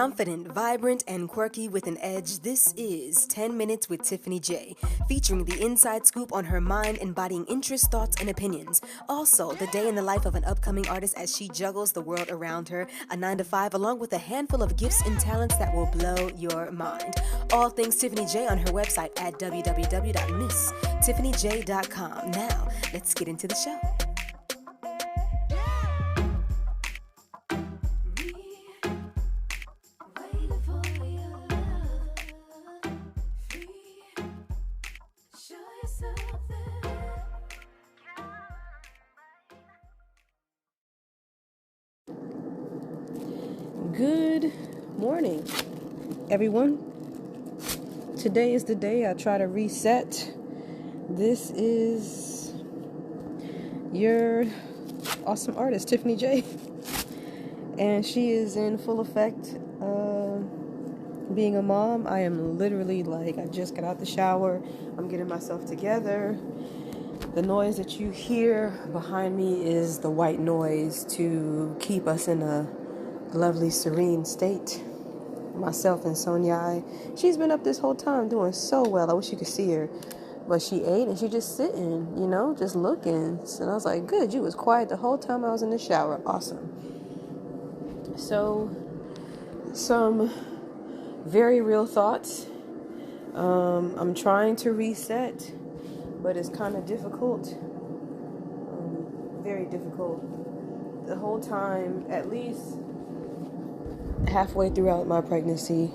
Confident, vibrant, and quirky with an edge, this is 10 Minutes with Tiffany Jaye, featuring the inside scoop on her mind, embodying interests, thoughts, and opinions. Also, the day in the life of an upcoming artist as she juggles the world around her, a 9 to 5, along with a handful of gifts and talents that will blow your mind. All things Tiffany Jaye on her website at www.misstiffanyjaye.com. Now, let's get into the show. Good morning, everyone. Today is the day I try to reset. This is your awesome artist, Tiffany Jaye. And she is in full effect being a mom. I am literally I just got out the shower. I'm getting myself together. The noise that you hear behind me is the white noise to keep us in a lovely, serene state. Myself and Sonia, she's been up this whole time doing so well. I wish you could see her. But she ate and she just sitting, just looking. And I was like, good, you was quiet the whole time I was in the shower. Awesome. So, some very real thoughts. I'm trying to reset, but it's kind of difficult. Very difficult. The whole time, at least halfway throughout my pregnancy,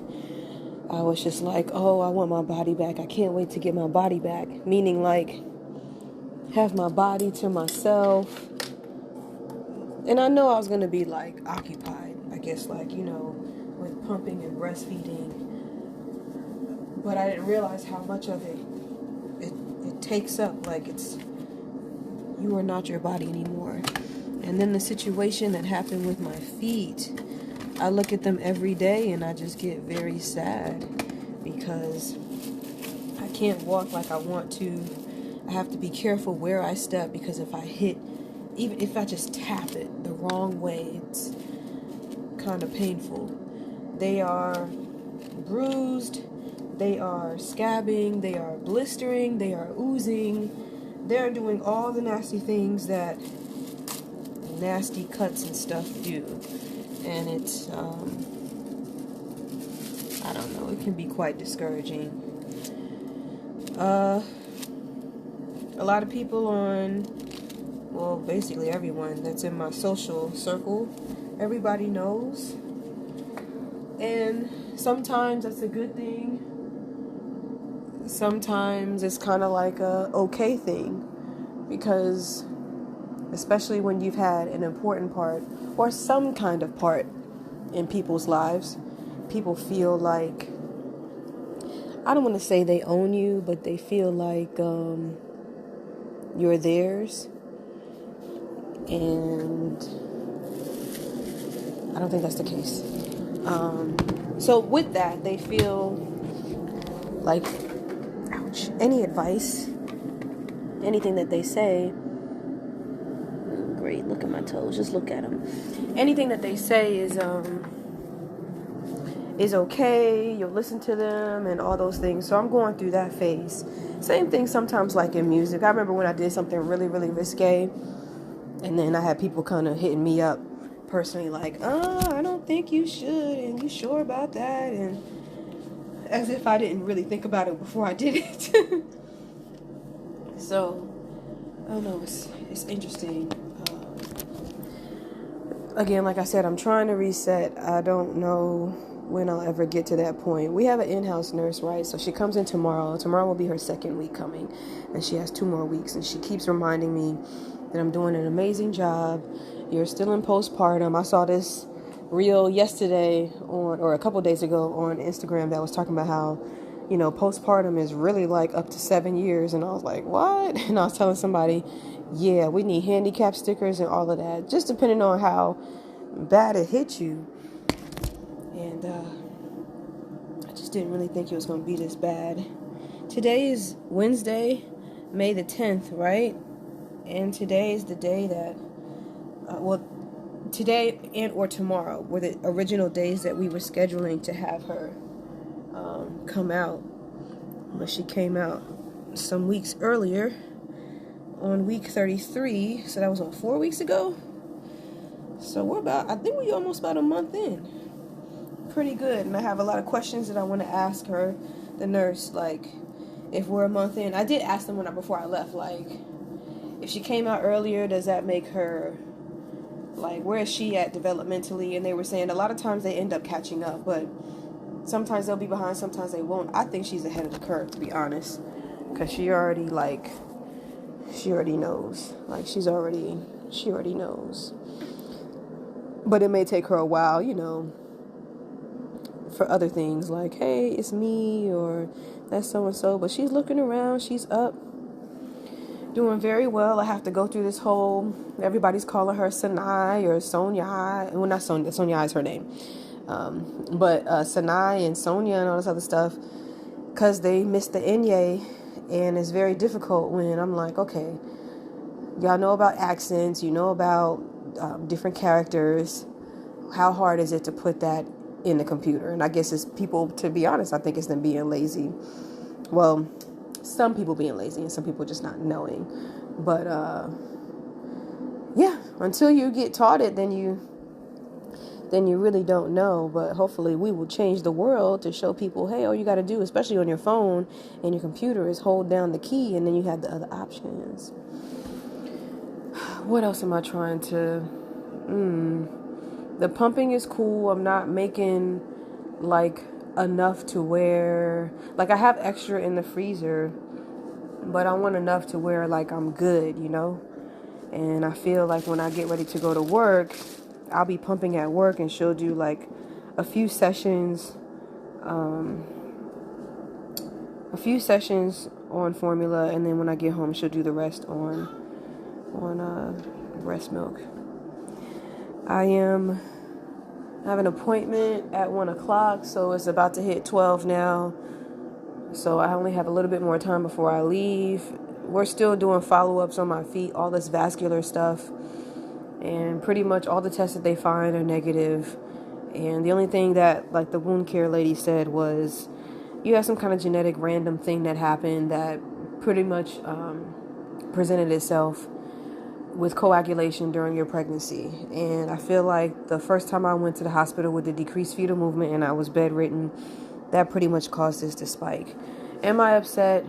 I was just like, oh, I want my body back. I can't wait to get my body back. Meaning have my body to myself. And I know I was going to be occupied, I guess, with pumping and breastfeeding. But I didn't realize how much of it takes up. You are not your body anymore. And then the situation that happened with my feet, I look at them every day and I just get very sad because I can't walk like I want to. I have to be careful where I step because if even if I just tap it the wrong way, it's kind of painful. They are bruised, they are scabbing, they are blistering, they are oozing. They're doing all the nasty things that nasty cuts and stuff do. And it's, I don't know, it can be quite discouraging. A lot of people basically everyone that's in my social circle, everybody knows. And sometimes that's a good thing. Sometimes it's kind of like a okay thing. Because especially when you've had an important part or some kind of part in people's lives, people feel like, I don't want to say they own you, but they feel like you're theirs. And I don't think that's the case. So with that, they feel like, ouch, any advice, anything that they say, great, look at my toes, just look at them. Anything that they say is okay, you'll listen to them and all those things. So I'm going through that phase. Same thing sometimes in music. I remember when I did something really, really risque, and then I had people kind of hitting me up personally I don't think you should, and you sure about that? And as if I didn't really think about it before I did it. So, I don't know, it's interesting. Again, like I said, I'm trying to reset. I don't know when I'll ever get to that point. We have an in-house nurse, right? So she comes in tomorrow. Tomorrow will be her second week coming, and she has 2 more weeks. And she keeps reminding me that I'm doing an amazing job. You're still in postpartum. I saw this reel yesterday or a couple days ago on Instagram that was talking about how, postpartum is really up to 7 years. And I was like, what? And I was telling somebody, yeah, we need handicap stickers and all of that, just depending on how bad it hit you. And I just didn't really think it was going to be this bad. Today is Wednesday, May the 10th, right? And today is the day that, today and or tomorrow were the original days that we were scheduling to have her come out. But she came out some weeks earlier on week 33. So that was 4 weeks ago. So I think we're almost about a month in. Pretty good. And I have a lot of questions that I want to ask her, the nurse, like, if we're a month in. I did ask them before I left, like, if she came out earlier, does that make her, like, where is she at developmentally? And they were saying a lot of times they end up catching up, but sometimes they'll be behind, sometimes they won't. I think she's ahead of the curve, to be honest, because she already knows. Like, she already knows. But it may take her a while, for other things, like, hey, it's me, or that's so-and-so. But she's looking around, she's up, doing very well. I have to go through this whole, everybody's calling her Sanai or Sonia. Well, not Sonia, Sonia is her name. But Sanai and Sonia and all this other stuff, because they missed the Inye, and it's very difficult when I'm like, okay, y'all know about accents, you know about different characters. How hard is it to put that in the computer? And I guess it's people, to be honest, I think it's them being lazy. Well, some people being lazy and some people just not knowing. But yeah, until you get taught it, then you really don't know. But hopefully we will change the world to show people, hey, all you got to do, especially on your phone and your computer, is hold down the key, and then you have the other options. What else am I trying to... The pumping is cool. I'm not making, like, enough to where... Like, I have extra in the freezer, but I want enough to where, like, I'm good, And I feel like when I get ready to go to work, I'll be pumping at work, and she'll do, like, a few sessions on formula, and then when I get home, she'll do the rest on breast milk. I have an appointment at 1 o'clock, so it's about to hit 12 now. So I only have a little bit more time before I leave. We're still doing follow-ups on my feet, all this vascular stuff. And pretty much all the tests that they find are negative. And the only thing that, like, the wound care lady said was, you have some kind of genetic random thing that happened that pretty much presented itself with coagulation during your pregnancy. And I feel like the first time I went to the hospital with the decreased fetal movement and I was bedridden, that pretty much caused this to spike. Am I upset?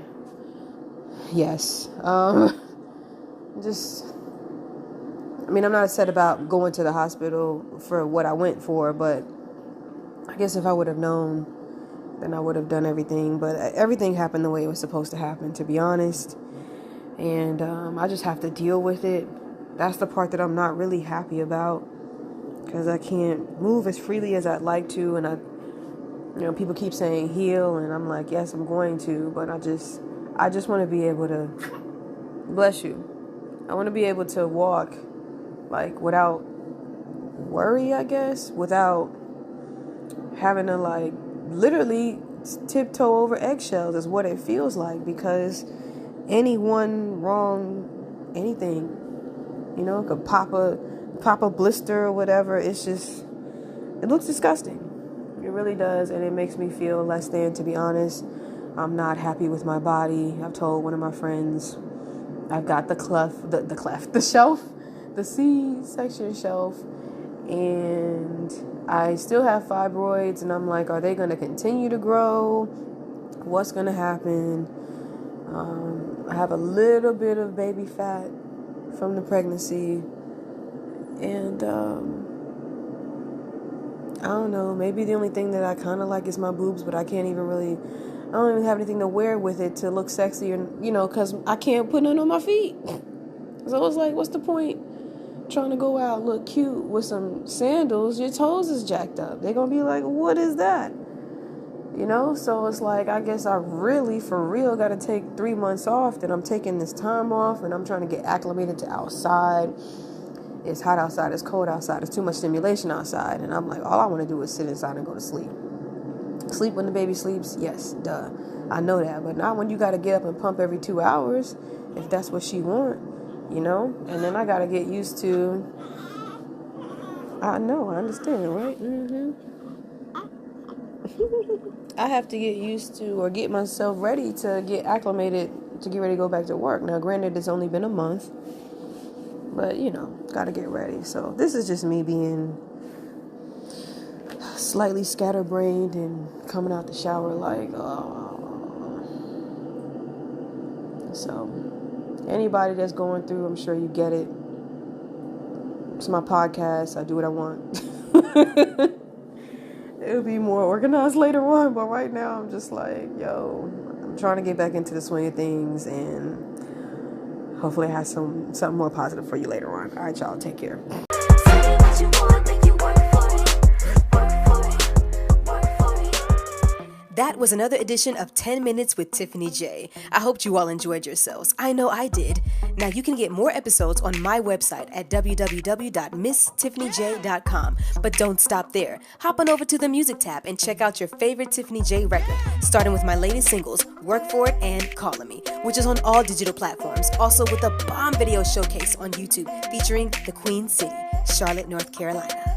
Yes. I'm not upset about going to the hospital for what I went for, but I guess if I would have known, then I would have done everything. But everything happened the way it was supposed to happen, to be honest. And I just have to deal with it. That's the part that I'm not really happy about, because I can't move as freely as I'd like to. And people keep saying heal, and I'm like, yes, I'm going to, but I just want to be able to, bless you, I want to be able to walk, like, without worry, I guess, without having to, like, literally tiptoe over eggshells is what it feels like, because anyone wrong, anything, could pop a blister or whatever. It's just, it looks disgusting. It really does, and it makes me feel less than, to be honest. I'm not happy with my body. I've told one of my friends I've got the shelf, the C-section shelf, and I still have fibroids, and I'm like, are they going to continue to grow? What's going to happen? I have a little bit of baby fat from the pregnancy, and I don't know, maybe the only thing that I kind of like is my boobs, but I don't even have anything to wear with it to look sexy, or, because I can't put none on my feet. So I was like, what's the point trying to go out, look cute with some sandals? Your toes is jacked up. They're going to be like, what is that? So it's like, I guess I really, for real, got to take 3 months off. That I'm taking this time off, and I'm trying to get acclimated to outside. It's hot outside, it's cold outside, it's too much stimulation outside. And I'm like, all I want to do is sit inside and go to sleep. Sleep when the baby sleeps? Yes, duh. I know that. But not when you got to get up and pump every 2 hours, if that's what she want, And then I got to get used to I know, I understand, right? I have to get used to or get myself ready to get acclimated to get ready to go back to work. Now, granted, it's only been a month, but gotta get ready. So this is just me being slightly scatterbrained and coming out the shower like, So anybody that's going through, I'm sure you get it. It's my podcast. I do what I want. It'll be more organized later on, but right now I'm just like, I'm trying to get back into the swing of things, and hopefully I have something more positive for you later on. All right, y'all, take care. That was another edition of 10 Minutes with Tiffany Jaye. I hope you all enjoyed yourselves. I know I did. Now you can get more episodes on my website at www.misstiffanyjaye.com. But don't stop there. Hop on over to the music tab and check out your favorite Tiffany Jaye record, starting with my latest singles, Work For It and Callin' Me, which is on all digital platforms. Also with a bomb video showcase on YouTube featuring the Queen City, Charlotte, North Carolina.